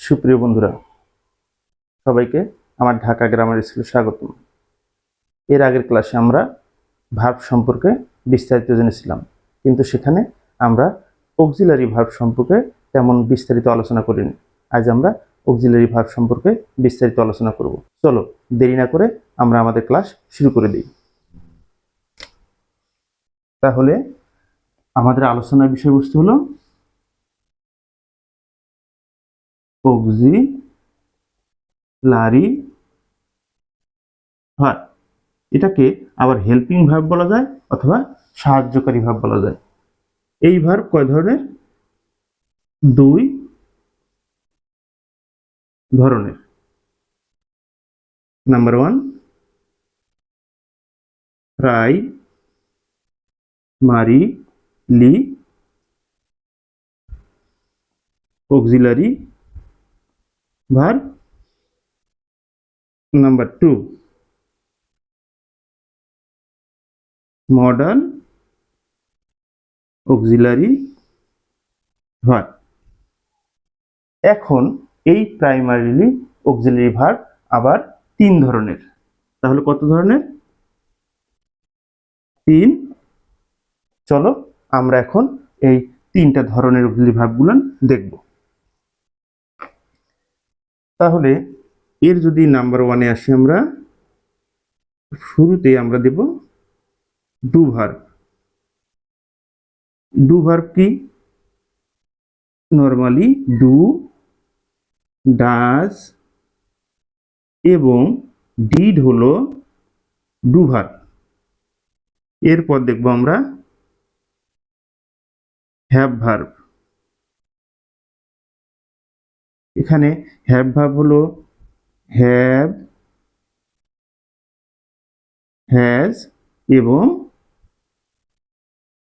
সুপ্রিয় বন্ধুরা, সবাইকে আমার ঢাকা গ্রামার স্কুলে স্বাগতম। এর আগের ক্লাসে আমরা ভার্ব সম্পর্কে বিস্তারিত জেনেছিলাম, কিন্তু সেখানে আমরা অক্সিলারি ভার্ব সম্পর্কে তেমন বিস্তারিত আলোচনা করিনি। আজ আমরা অক্সিলারি ভার্ব সম্পর্কে বিস্তারিত আলোচনা করব। চলো দেরি না করে আমরা আমাদের ক্লাস শুরু করে দিই। তাহলে আমাদের আলোচনার বিষয়বস্তু হলো অক্সিলারি ভার্ব। এটাকে আবার হেল্পিং ভার্ব বলা যায় অথবা সাহায্যকারী ভার্ব বলা যায়। এই ভার্ব কয় ধরনের? দুই ধরনের। Number 1, primarily auxiliary verb. Number 2, modal auxiliary verb. এখন এই প্রাইমারিলি অক্সিলারি ভার্ব আবার 3 ধরনের। তাহলে কত ধরনের? 3। চলো আমরা এখন এই 3টা ধরনের অক্সিলারি ভার্বগুলো দেখব। তাহলে এর যদি নাম্বার 1-এ আসি, আমরা শুরুতে আমরা দেব ডু ভার্ব। ডু ভার্ব কি? নরমালি ডু, ডাজ এবং ডিড হলো ডু ভার্ব। এরপর দেখব আমরা হ্যাভ ভার্ব। এখানে হ্যাভ ভার্ব হলো হ্যাভ, হ্যাজ এবং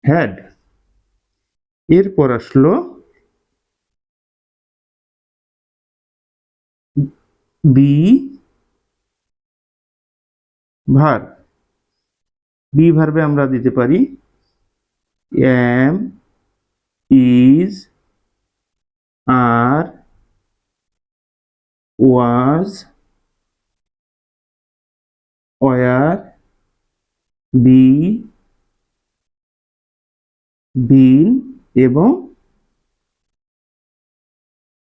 হ্যাড। এরপর আসলো বি ভার্ব। বি ভার্বে আমরা দিতে পারি am, is, are, was, were, be, been এবং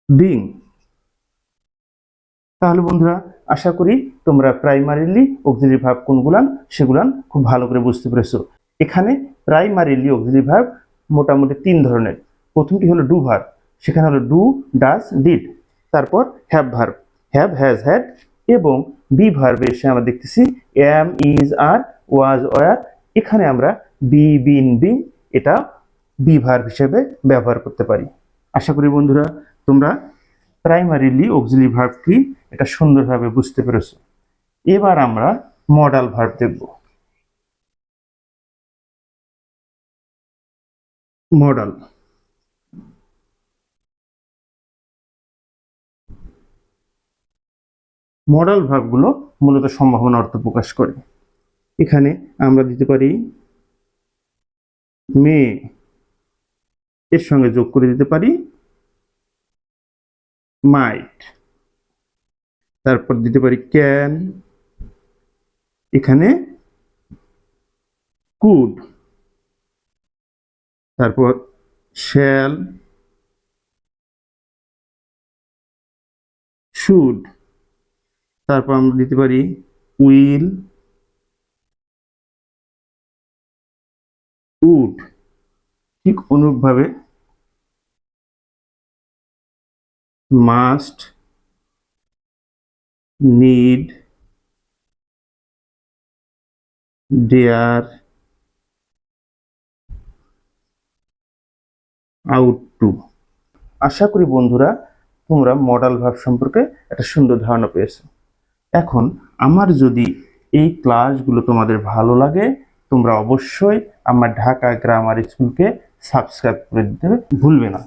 বিং। তাহলে বন্ধুরা, আশা করি তোমরা প্রাইমারিলি অক্সিলারি ভার্ব কোনগুলান সেগুলান খুব ভালো করে বুঝতে পেরেছো। এখানে প্রাইমারিলি অক্সিলারি ভার্ব মোটামুটি 3 ধরনের। প্রথমটি হলো ডু ভার্ব, সেখানে হলো ডু, ডাজ, ডিড। তারপর have verb, have, has, had এবং বি ভার্বে এসে আমরা দেখতেছি am, is, are, was, were. এখানে আমরা বি, বিন, বিং এটা বি ভার্ব হিসেবে ব্যবহার করতে পারি। আশা করি বন্ধুরা তোমরা প্রাইমারিলি অক্সিলারি ভার্ব কি এটা সুন্দরভাবে বুঝতে পেরেছো। এবার আমরা মডাল ভার্ব দেখব। মডাল মডাল ভার্বগুলো মূলত সম্ভাবনা অর্থ প্রকাশ করে। এখানে আমরা দিতে পারি মে, এর সঙ্গে যোগ করে দিতে পারি মাইট, তারপর দিতে পারি ক্যান, এখানে কুড, তারপর শ্যাল, শুড, তারপর আমরা দিতে পারি উইল, উড। ঠিক অনুরূপভাবে must, need, dare, ought to. আশা করি বন্ধুরা তোমরা মডাল ভার্ব সম্পর্কে একটা সুন্দর ধারণা পেয়েছো। এখন আমার যদি এই ক্লাসগুলো তোমাদের ভালো লাগে, তোমরা অবশ্যই আমার ঢাকা গ্রামার স্কুলকে সাবস্ক্রাইব করে দিতে ভুলবে না।